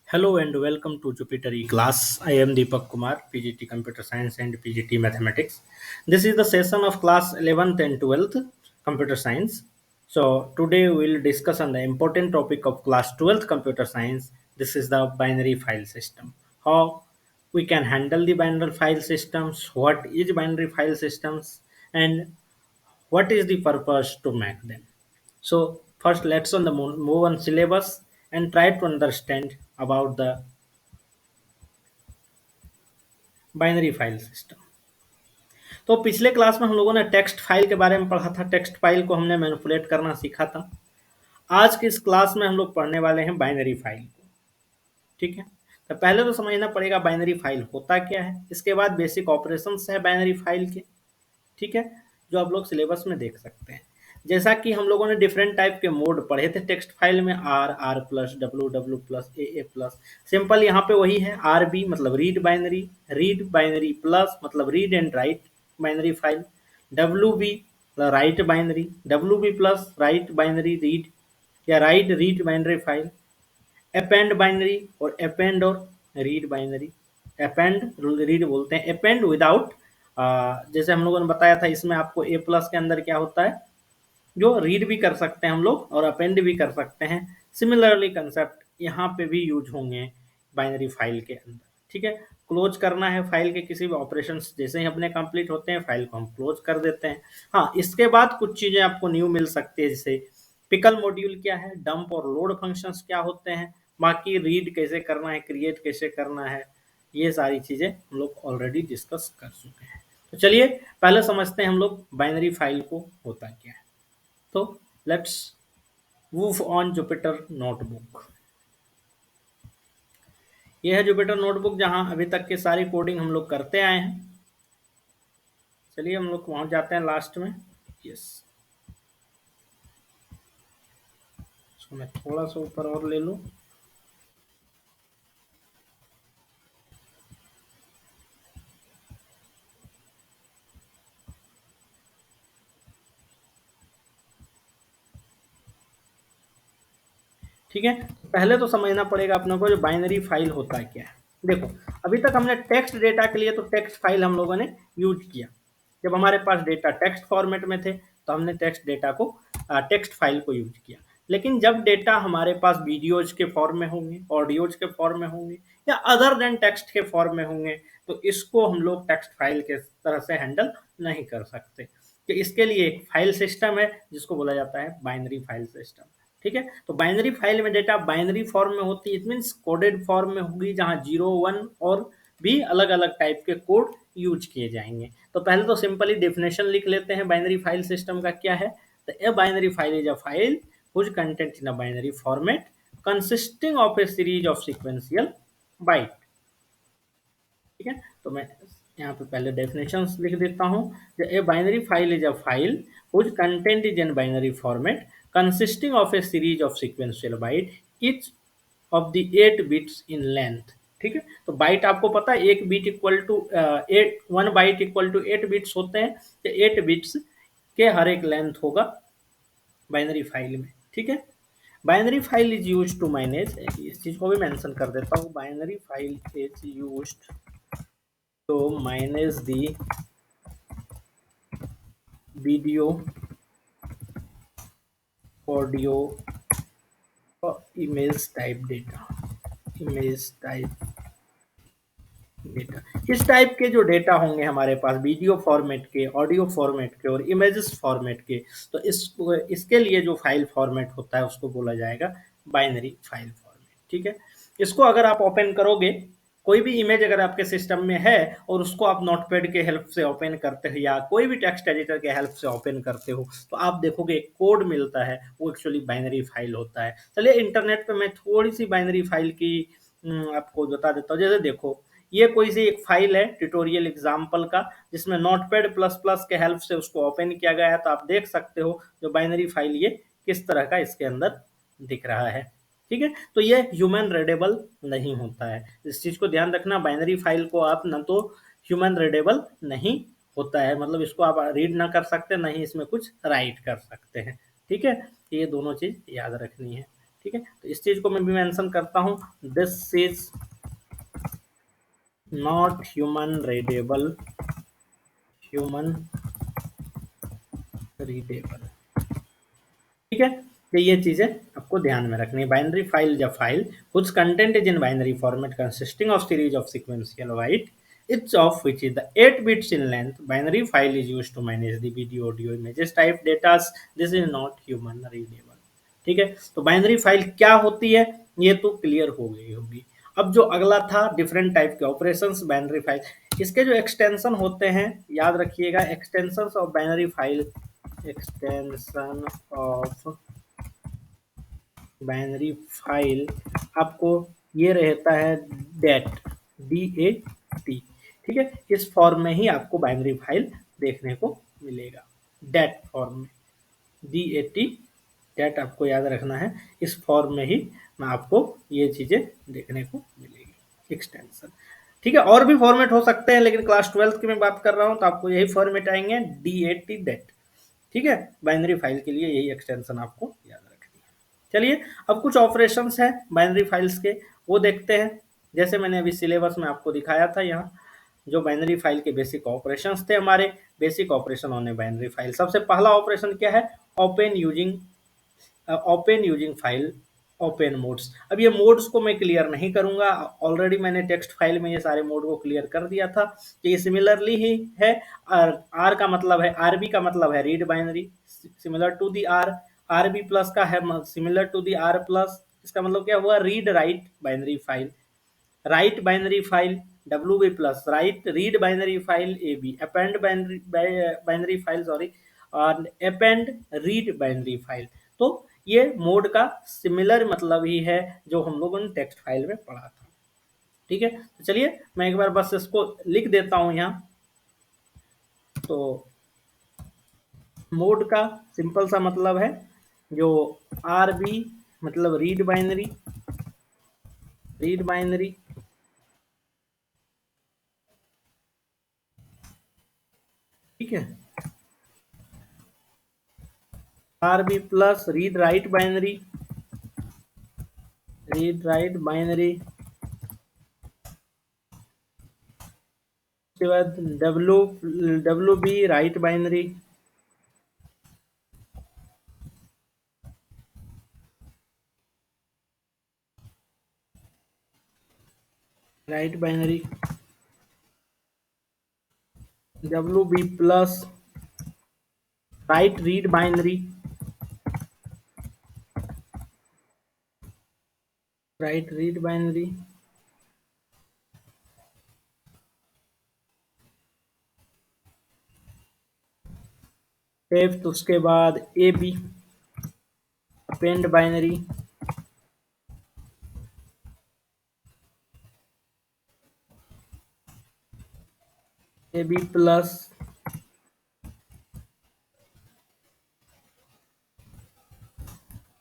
Hello and welcome to Jupiter E class. I am Deepak Kumar, PGT Computer Science and PGT Mathematics. This is the session of class 11th and 12th Computer Science. So today we will discuss on the important topic of class 12th Computer Science. This is the binary file system. How we can handle the binary file systems, what is binary file systems, and what is the purpose to make them. So first let's on the move on syllabus and try to understand about the binary file system. तो पिछले class में हम लोगों ने text file के बारे में पढ़ा था, टेक्स्ट फाइल को हमने मैनिपुलेट करना सीखा था। आज की इस क्लास में हम लोग पढ़ने वाले हैं बाइनरी फाइल को। ठीक है, तो पहले तो समझना पड़ेगा बाइनरी फाइल होता क्या है, इसके बाद बेसिक ऑपरेशंस है बाइनरी फाइल के। ठीक है, जो आप लोग सिलेबस में देख सकते हैं। जैसा कि हम लोगों ने डिफरेंट टाइप के मोड पढ़े थे टेक्स्ट फाइल में, R, R plus, W, W plus, A plus. Simple यहाँ पे वही है, आर बी मतलब रीड बाइनरी प्लस मतलब read and write binary file, W B write binary, W B plus write binary read या write read binary file, append binary और append और read binary. Append read बोलते हैं, append without, जैसे हम लोगों ने बताया था इसमें आपको ए प्लस के अंदर क्या होता है, जो रीड भी कर सकते हैं हम लोग और अपेंड भी कर सकते हैं। सिमिलरली कंसेप्ट यहाँ पे भी यूज होंगे बाइनरी फाइल के अंदर। ठीक है, क्लोज करना है फाइल के किसी भी ऑपरेशन जैसे ही अपने कंप्लीट होते हैं फाइल को हम क्लोज कर देते हैं। हाँ, इसके बाद कुछ चीजें आपको न्यू मिल सकती है, जैसे पिकल मॉड्यूल क्या है, डंप और लोड फंक्शंस क्या होते हैं, बाकी रीड कैसे करना है, क्रिएट कैसे करना है, ये सारी चीजें हम लोग ऑलरेडी डिस्कस कर चुके हैं। तो चलिए पहले समझते हैं हम लोग बाइनरी फाइल को होता क्या है। तो let's move on Jupyter notebook. ये है जुपिटर नोटबुक जहां अभी तक के सारी कोडिंग हम लोग करते आए हैं। चलिए हम लोग पहुंच जाते हैं लास्ट में। यस, इसको मैं थोड़ा सा ऊपर और ले लूं। ठीक है, पहले तो समझना पड़ेगा अपने को जो बाइनरी फाइल होता है क्या है। देखो, अभी तक हमने टेक्स्ट डेटा के लिए तो टेक्स्ट फाइल हम लोगों ने यूज किया। जब हमारे पास डेटा टेक्स्ट फॉर्मेट में थे तो हमने टेक्स्ट डेटा को, टेक्स्ट फाइल को यूज किया। लेकिन जब डेटा हमारे पास वीडियोज के फॉर्म में होंगे, ऑडियोज के फॉर्म में होंगे या अदर देन टेक्स्ट के फॉर्म में होंगे, तो इसको हम लोग टेक्स्ट फाइल के तरह से हैंडल नहीं कर सकते। तो इसके लिए एक फाइल सिस्टम है जिसको बोला जाता है बाइनरी फाइल सिस्टम। ठीक है, तो बाइनरी फाइल में डेटा बाइनरी फॉर्म में होती है, इट मीन्स कोडेड फॉर्म में होगी, जहां 0 1 और भी अलग अलग टाइप के कोड यूज किए जाएंगे। तो पहले तो सिंपली डेफिनेशन लिख लेते हैं बाइनरी फाइल सिस्टम का क्या है। तो a binary file is a file whose content in a binary format consisting of a series of sequential byte। ठीक है, तो मैं यहाँ पे पहले डेफिनेशन लिख देता हूँ। A binary file is a file whose content is in binary format consisting of a series of sequential byte each of the 8 bits in length। ठीक है, तो बाइट आपको पता है एक bit equal to 8, 1 byte equal to 8 bits होते हैं। तो 8 बिट्स के हर एक लेंथ होगा बाइनरी फाइल में। ठीक है, binary file is use to manage, इस चीज को भी मेंशन कर देता हूँ, binary file is use to manage the video, audio और image type data. Image type data, इस टाइप के जो डेटा होंगे हमारे पास वीडियो फॉर्मेट के, ऑडियो फॉर्मेट के और इमेजेस फॉर्मेट के, तो इसके लिए जो फाइल फॉर्मेट होता है उसको बोला जाएगा बाइनरी फाइल फॉर्मेट। ठीक है, इसको अगर आप ओपन करोगे, कोई भी इमेज अगर आपके सिस्टम में है और उसको आप नोटपैड के हेल्प से ओपन करते हो या कोई भी टेक्स्ट एडिटर के हेल्प से ओपन करते हो, तो आप देखोगे एक कोड मिलता है, वो एक्चुअली बाइनरी फाइल होता है। चलिए इंटरनेट पे मैं थोड़ी सी बाइनरी फाइल की आपको बता देता हूँ। जैसे देखो, ये कोई सी एक फाइल है ट्यूटोरियल एग्जाम्पल का, जिसमें नोटपैड प्लस प्लस के हेल्प से उसको ओपन किया गया है। तो आप देख सकते हो जो बाइनरी फाइल ये किस तरह का इसके अंदर दिख रहा है। ठीक है, तो ये ह्यूमन रीडेबल नहीं होता है, इस चीज को ध्यान रखना। बाइनरी फाइल को आप न तो ह्यूमन रीडेबल नहीं होता है, मतलब इसको आप रीड ना कर सकते, नहीं इसमें कुछ राइट कर सकते हैं। ठीक है, ये दोनों चीज याद रखनी है। ठीक है, तो इस चीज को मैं भी मेंशन करता हूं, this is not human readable, human readable. ठीक है, तो ये चीजें आपको ध्यान में रखनी है। बाइनरी फाइल या फाइल कुछ content is in binary format consisting of series of sequential byte each of which is the 8 bits in length. Binary file is used to manage the video, audio, images type data. This is not human readable. ठीक है, तो binary file क्या होती है ये तो clear हो गई होगी। अब जो अगला था डिफरेंट टाइप के ऑपरेशंस बाइनरी फाइल, इसके जो एक्सटेंशन होते हैं याद रखिएगा, extensions of binary file, extension of binary file आपको ये रहता है डेट, DAT। ठीक है, इस फॉर्म में ही आपको बाइनरी फाइल देखने को मिलेगा, डेट फॉर्म में, DAT, डेट आपको याद रखना है, इस फॉर्म में ही मैं आपको ये चीजें देखने को मिलेगी एक्सटेंशन। ठीक है, और भी फॉर्मेट हो सकते हैं लेकिन क्लास 12 की मैं बात कर रहा हूं तो आपको यही फॉर्मेट आएंगे, DAT, डेट। ठीक है, बाइनरी फाइल के लिए यही एक्सटेंशन आपको याद रखनी है। चलिए अब कुछ ऑपरेशंस हैं बाइनरी फाइल्स के, वो देखते हैं। जैसे मैंने अभी सिलेबस में आपको दिखाया था, यहाँ जो बाइनरी फाइल के बेसिक ऑपरेशंस थे हमारे, basic operation on a binary file. सबसे पहला ऑपरेशन क्या है, open using file open modes. अब ये मोड्स को मैं क्लियर नहीं करूंगा, ऑलरेडी मैंने टेक्स्ट फाइल में ये सारे मोड को क्लियर कर दिया था कि ये सिमिलरली ही है। आर का मतलब है, आरबी का मतलब है read binary, similar to the R. RB plus का है similar to the R plus, इसका मतलब क्या हुआ, read write binary file. Write binary file WB plus write read binary file AB, append binary file sorry, और append read binary file. तो ये mode का सिमिलर मतलब ही है जो हम लोगों ने टेक्स्ट फाइल में पढ़ा था। ठीक है, तो चलिए मैं एक बार बस इसको लिख देता हूं यहाँ। तो मोड का सिंपल सा मतलब है जो RB मतलब रीड बाइनरी, रीड बाइनरी, ठीक है, RB plus read write binary, read write binary, उसके बाद WB right binary, right binary, WB plus write read binary, right read binary, fifth उसके बाद AB append binary, AB plus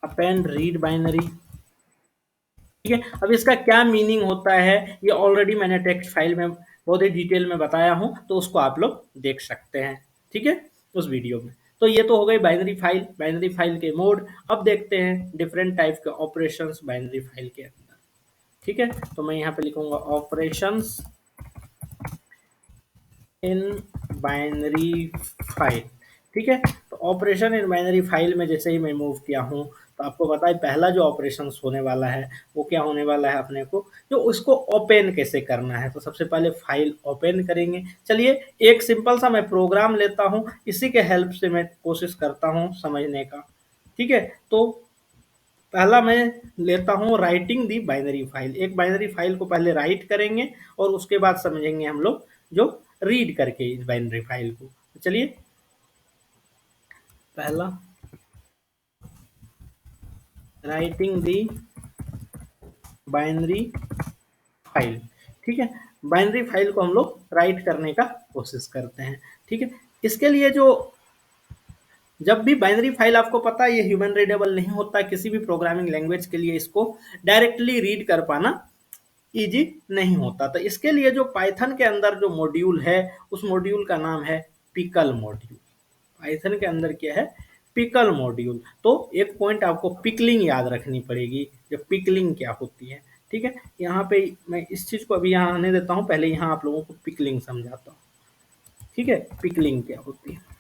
append read binary. ठीक है, अब इसका क्या मीनिंग होता है ये ऑलरेडी मैंने टेक्स्ट फाइल में बहुत ही डिटेल में बताया हूं, तो उसको आप लोग देख सकते हैं। ठीक है, उस वीडियो में। तो ये तो हो गई बाइनरी फाइल, बाइनरी फाइल के मोड। अब देखते हैं डिफरेंट टाइप के ऑपरेशंस बाइनरी फाइल के अंदर। ठीक है, तो मैं यहाँ पे लिखूंगा ऑपरेशंस इन बाइनरी फाइल। ठीक है, तो ऑपरेशन इन बाइनरी फाइल में जैसे ही मैं मूव किया हूँ तो आपको पता है पहला जो ऑपरेशन होने वाला है वो क्या होने वाला है अपने को, जो उसको ओपन कैसे करना है। तो सबसे पहले फाइल ओपन करेंगे। चलिए एक सिंपल सा मैं प्रोग्राम लेता हूँ, इसी के हेल्प से मैं कोशिश करता हूँ समझने का। ठीक है, तो पहला मैं लेता हूँ राइटिंग दी बाइनरी फाइल। एक बाइनरी फाइल को पहले राइट करेंगे और उसके बाद समझेंगे हम लोग जो रीड करके इस बाइनरी फाइल को। तो चलिए पहला राइटिंग दी बाइनरी फाइल। ठीक है, बाइनरी फाइल को हम लोग राइट करने का कोशिश करते हैं। ठीक है, इसके लिए जो जब भी बाइनरी फाइल आपको पता है ये ह्यूमन रीडेबल नहीं होता, किसी भी प्रोग्रामिंग लैंग्वेज के लिए इसको डायरेक्टली रीड कर पाना इजी नहीं होता। तो इसके लिए जो पाइथन के अंदर जो मॉड्यूल है उस मॉड्यूल का नाम है पिकल मॉड्यूल। पाइथन के अंदर क्या है, पिकल मॉड्यूल। तो एक पॉइंट आपको पिकलिंग याद रखनी पड़ेगी, जो पिकलिंग क्या होती है। ठीक है, यहाँ पे मैं इस चीज को अभी यहाँ आने देता हूँ, पहले यहाँ आप लोगों को पिकलिंग समझाता हूँ। ठीक है, पिकलिंग क्या होती है।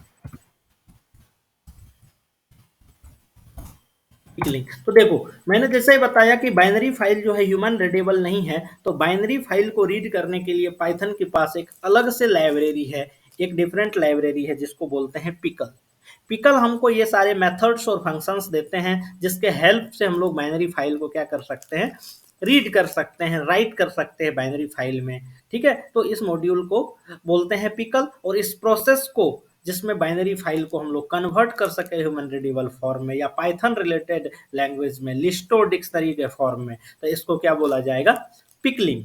पिकलिंग तो देखो, मैंने जैसे ही बताया कि बाइनरी फाइल जो है ह्यूमन रीडेबल नहीं है, तो बाइनरी फाइल को रीड करने के लिए पाइथन के पास एक अलग से लाइब्रेरी है, एक डिफरेंट लाइब्रेरी है जिसको बोलते हैं पिकल। पिकल हमको ये सारे मेथड्स और फंक्शंस देते हैं जिसके हेल्प से हम लोग बाइनरी फाइल को क्या कर सकते हैं, रीड कर सकते हैं, राइट कर सकते हैं बाइनरी फाइल में। ठीक है, तो इस मॉड्यूल को बोलते हैं पिकल, और इस प्रोसेस को जिसमें बाइनरी फाइल को हम लोग कन्वर्ट कर सके ह्यूमन रीडेबल फॉर्म में या पाइथन रिलेटेड लैंग्वेज में, लिस्ट और डिक्शनरी के फॉर्म में, तो इसको क्या बोला जाएगा, पिकलिंग।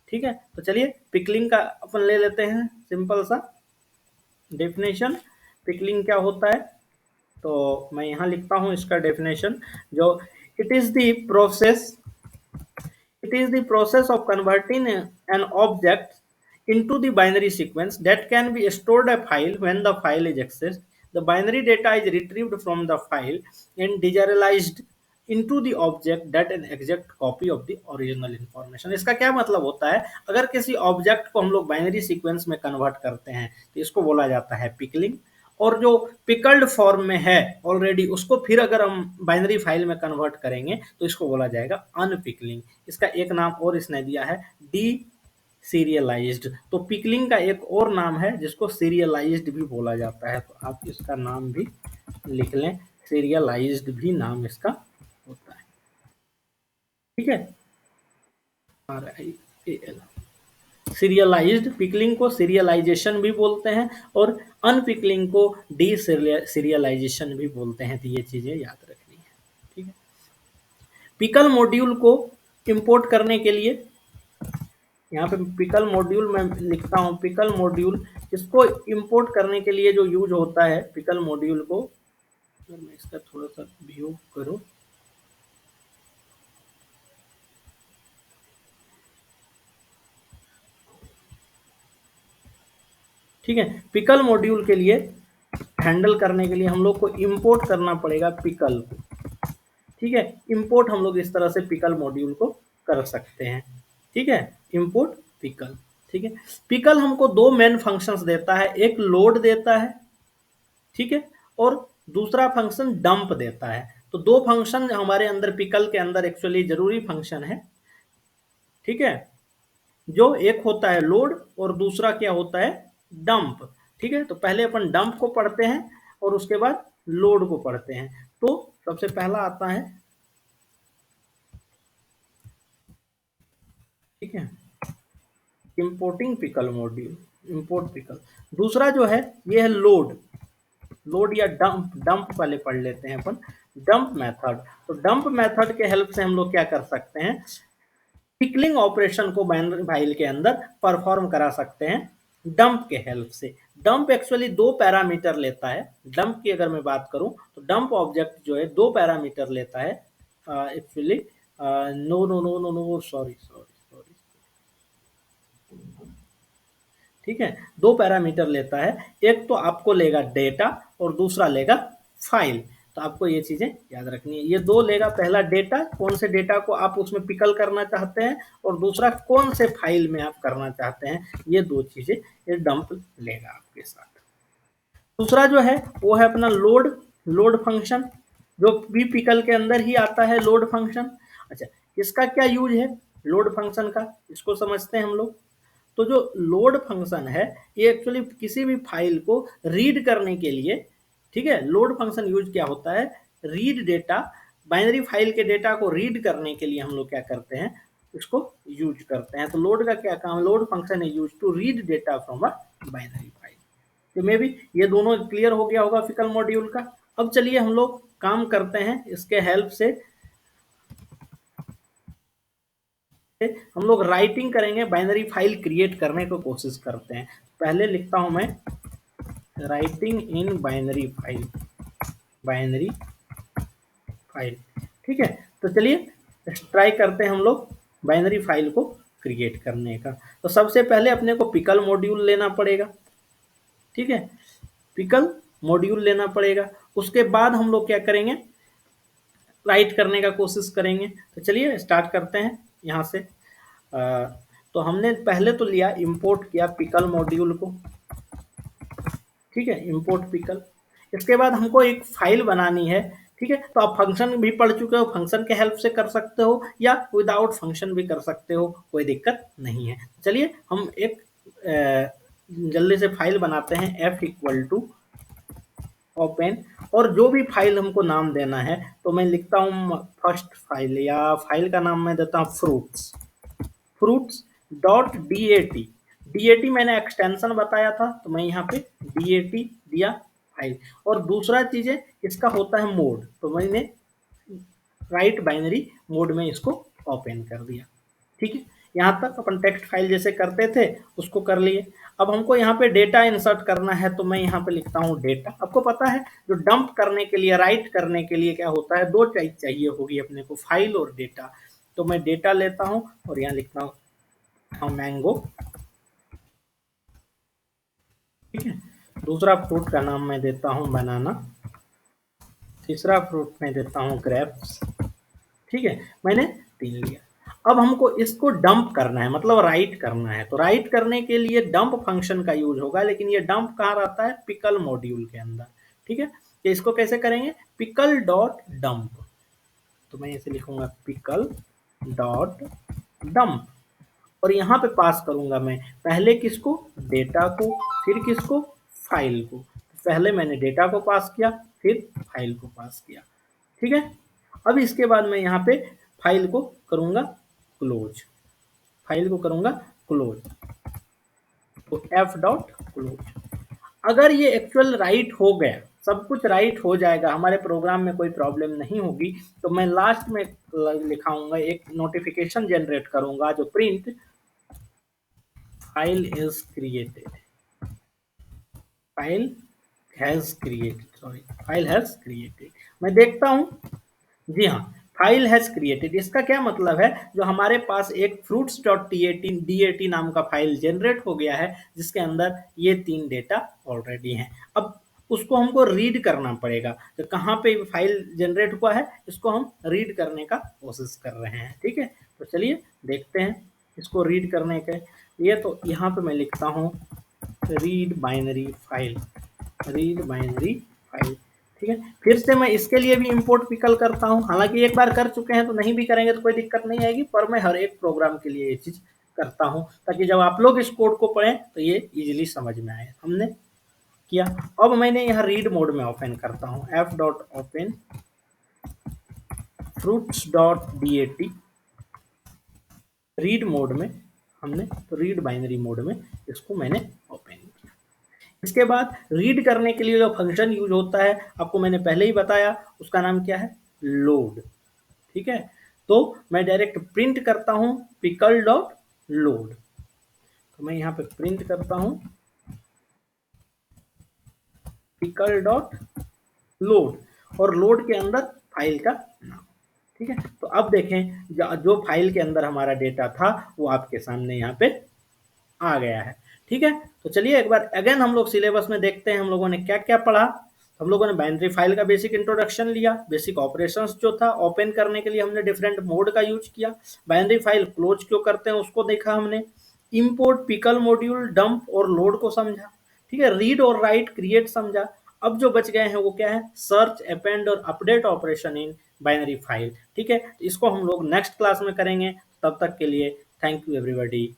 ठीक है, तो चलिए पिकलिंग का अपन ले लेते हैं सिंपल सा डेफिनेशन। पिकलिंग क्या होता है, तो मैं यहाँ लिखता हूँ इसका डेफिनेशन, जो it is the process it is the process of converting an object into the binary sequence that can be stored a file when the file is accessed. The binary data is retrieved from the file and deserialized into the object that an exact copy of the original information। इसका क्या मतलब होता है, अगर किसी object को हम लोग बाइनरी सीक्वेंस में कन्वर्ट करते हैं तो इसको बोला जाता है पिकलिंग, और जो पिकल्ड फॉर्म में है ऑलरेडी उसको फिर अगर हम बाइनरी फाइल में कन्वर्ट करेंगे तो इसको बोला जाएगा अनपिकलिंग। इसका एक नाम और इसने दिया है डी सीरियलाइज्ड। तो पिकलिंग का एक और नाम है जिसको सीरियलाइज्ड भी बोला जाता है, तो आप इसका नाम भी लिख लें, सीरियलाइज्ड भी नाम इसका होता है। ठीक है, RIAL सीरियलाइज्ड। पिकलिंग को सीरियलाइजेशन भी बोलते हैं और अनपिकलिंग को डी सीरियलाइजेशन भी बोलते हैं, तो ये चीजें याद रखनी है। ठीक है, पिकल मॉड्यूल को इंपोर्ट करने के लिए यहाँ पे पिकल मॉड्यूल मैं लिखता हूँ, पिकल मॉड्यूल इसको इंपोर्ट करने के लिए जो यूज होता है पिकल मॉड्यूल को, अगर मैं इसका थोड़ा सा व्यू करूँ, ठीक है, पिकल मॉड्यूल के लिए हैंडल करने के लिए हम लोग को इंपोर्ट करना पड़ेगा पिकल को। ठीक है, इंपोर्ट हम लोग इस तरह से पिकल मॉड्यूल को कर सकते हैं। ठीक है, इंपोर्ट पिकल। ठीक है, पिकल हमको दो मेन फंक्शंस देता है, एक लोड देता है, ठीक है, और दूसरा फंक्शन डंप देता है। तो दो फंक्शन हमारे अंदर पिकल के अंदर एक्चुअली जरूरी फंक्शन है। ठीक है, जो एक होता है लोड और दूसरा क्या होता है, डंप। ठीक है, तो पहले अपन डंप को पढ़ते हैं और उसके बाद लोड को पढ़ते हैं। तो सबसे पहला आता है, ठीक है, importing pickle module, import pickle. दूसरा जो है ये है लोड, लोड या डंप, डंप पहले पढ़ लेते हैं अपन, डंप मेथड। तो डंप मेथड के हेल्प से हम लोग क्या कर सकते हैं, पिकलिंग ऑपरेशन को बाइनरी फाइल के अंदर परफॉर्म करा सकते हैं डंप के हेल्प से। डंप एक्चुअली दो पैरामीटर लेता है। डंप की अगर मैं बात करूं तो डंप ऑब्जेक्ट जो है दो पैरामीटर लेता है actually, no no no no no sorry sorry sorry, ठीक है, दो पैरामीटर लेता है, एक तो आपको लेगा डेटा और दूसरा लेगा फाइल। तो आपको ये चीजें याद रखनी है, ये दो लेगा, पहला डेटा, कौन से डेटा को आप उसमें पिकल करना चाहते हैं, और दूसरा कौन से फाइल में आप करना चाहते हैं, ये दो चीजें ये डंप लेगा आपके साथ। दूसरा जो है वो है अपना लोड, लोड फंक्शन, जो भी पिकल के अंदर ही आता है लोड फंक्शन। अच्छा, इसका क्या यूज है लोड फंक्शन का, इसको समझते हैं हम लोग। तो जो लोड फंक्शन है ये एक्चुअली किसी भी फाइल को रीड करने के लिए, ठीक है, लोड फंक्शन यूज क्या होता है, रीड डेटा, बाइनरी फाइल के डेटा को रीड करने के लिए हम लोग क्या करते हैं, इसको यूज करते हैं। तो लोड का क्या काम, लोड फंक्शन है use to read data from a binary file. तो मे भी ये दोनों क्लियर हो गया होगा फिकल मॉड्यूल का। अब चलिए हम लोग काम करते हैं इसके हेल्प से, हम लोग राइटिंग करेंगे, बाइनरी फाइल क्रिएट करने को कोशिश करते हैं। पहले लिखता हूं मैं writing in binary file, binary file. ठीक है, तो चलिए ट्राई करते हैं हम लोग बाइनरी फाइल को क्रिएट करने का। तो सबसे पहले अपने को पिकल मॉड्यूल लेना पड़ेगा। ठीक है, पिकल मॉड्यूल लेना पड़ेगा, उसके बाद हम लोग क्या करेंगे, राइट करने का कोशिश करेंगे। तो चलिए स्टार्ट करते हैं यहाँ से। तो हमने पहले तो लिया, इंपोर्ट किया पिकल मॉड्यूल को, ठीक है, इंपोर्ट पिकल। इसके बाद हमको एक फाइल बनानी है, ठीक है। तो आप फंक्शन भी पढ़ चुके हो, फंक्शन के हेल्प से कर सकते हो या विदाउट फंक्शन भी कर सकते हो, कोई दिक्कत नहीं है। चलिए हम एक जल्दी से फाइल बनाते हैं, f इक्वल टू ओपन, और जो भी फाइल हमको नाम देना है तो मैं लिखता हूँ फर्स्ट फाइल, या फाइल का नाम मैं देता हूँ fruits, fruits dot D A T मैंने एक्सटेंशन बताया था तो मैं यहाँ पे डी ए टी दिया फाइल। और दूसरा चीज़ है, इसका होता है मोड, तो मैंने राइट बाइनरी मोड में इसको ओपन कर दिया, ठीक है। यहाँ तक अपन टेक्स्ट फाइल जैसे करते थे उसको कर लिए। अब हमको यहाँ पे डेटा इंसर्ट करना है तो मैं यहाँ पे लिखता हूँ डेटा। आपको पता है जो डंप करने के लिए, राइट करने के लिए क्या होता है, दो चीज चाहिए होगी अपने को, फाइल और डेटा। तो मैं डेटा लेता हूँ और यहाँ लिखता हूँ मैंगो, ठीक है। दूसरा फ्रूट का नाम मैं देता हूँ बनाना, तीसरा फ्रूट मैं देता हूँ ग्रेप्स, ठीक है। मैंने 3 लिया। अब हमको इसको डंप करना है, मतलब राइट करना है। तो राइट करने के लिए डंप फंक्शन का यूज होगा, लेकिन ये डंप कहाँ रहता है, पिकल मॉड्यूल के अंदर, ठीक है। तो इसको कैसे करेंगे, पिकल डॉट डंप। तो मैं इसे लिखूंगा पिकल डॉट डंप, और यहाँ पे पास करूंगा मैं पहले किसको, डेटा को, फिर किसको, फाइल को। पहले मैंने डेटा को पास किया, फिर फाइल को पास किया, ठीक है। अब इसके बाद मैं यहाँ पे फाइल को करूंगा क्लोज, फाइल को करूंगा क्लोज, तो एफ डॉट क्लोज। अगर ये एक्चुअल राइट हो गया, सब कुछ राइट हो जाएगा, हमारे प्रोग्राम में कोई प्रॉब्लम नहीं होगी, तो मैं लास्ट में लिखाऊंगा, एक नोटिफिकेशन जनरेट करूंगा जो print file is created, file has created, sorry file has created. मैं देखता हूं, जी हाँ, फाइल हैज क्रिएटेड। इसका क्या मतलब है, जो हमारे पास एक fruits dot D A T नाम का फाइल जनरेट हो गया है, जिसके अंदर ये 3 डेटा ऑलरेडी हैं। अब उसको हमको रीड करना पड़ेगा, तो कहाँ पे फाइल जनरेट हुआ है इसको हम रीड करने का कोशिश कर रहे हैं, ठीक है। तो चलिए देखते हैं इसको रीड करने के लिए। तो यहाँ पे मैं लिखता हूँ read binary file, read binary file, ठीक है। फिर से मैं इसके लिए भी इंपोर्ट पिकल करता हूँ, हालांकि एक बार कर चुके हैं तो नहीं भी करेंगे तो कोई दिक्कत नहीं आएगी, पर मैं हर एक प्रोग्राम के लिए ये चीज़ करता हूँ ताकि जब आप लोग इस कोड को पढ़ें तो ये इजीली समझ में आए। हमने किया। अब मैंने यहाँ रीड मोड में ओपन करता हूँ, F dot open fruits dot D A T, read mode में हमने, तो रीड बाइनरी मोड में इसको मैंने ओपन किया। इसके बाद रीड करने के लिए जो फंक्शन यूज होता है आपको मैंने पहले ही बताया, उसका नाम क्या है, लोड, ठीक है। तो मैं डायरेक्ट प्रिंट करता हूं पिकल डॉट लोड, तो मैं यहाँ पे प्रिंट करता हूं पिकल डॉट लोड, और लोड के अंदर फाइल का नाम, ठीक है। तो अब देखें जो फाइल के अंदर हमारा डेटा था वो आपके सामने यहाँ पे आ गया है, ठीक है। तो चलिए एक बार अगेन हम लोग सिलेबस में देखते हैं हम लोगों ने क्या क्या पढ़ा। हम लोगों ने बाइनरी फाइल का बेसिक इंट्रोडक्शन लिया, बेसिक ऑपरेशंस जो था ओपन करने के लिए हमने डिफरेंट मोड का यूज किया, बाइनरी फाइल क्लोज क्यों करते हैं उसको देखा हमने, इंपोर्ट पिकल मॉड्यूल डंप और लोड को समझा, ठीक है, रीड और राइट क्रिएट समझा। अब जो बच गए हैं वो क्या है, सर्च, अपेंड और update operation in binary file, ठीक है। इसको हम लोग नेक्स्ट क्लास में करेंगे, तब तक के लिए थैंक यू एवरीबॉडी।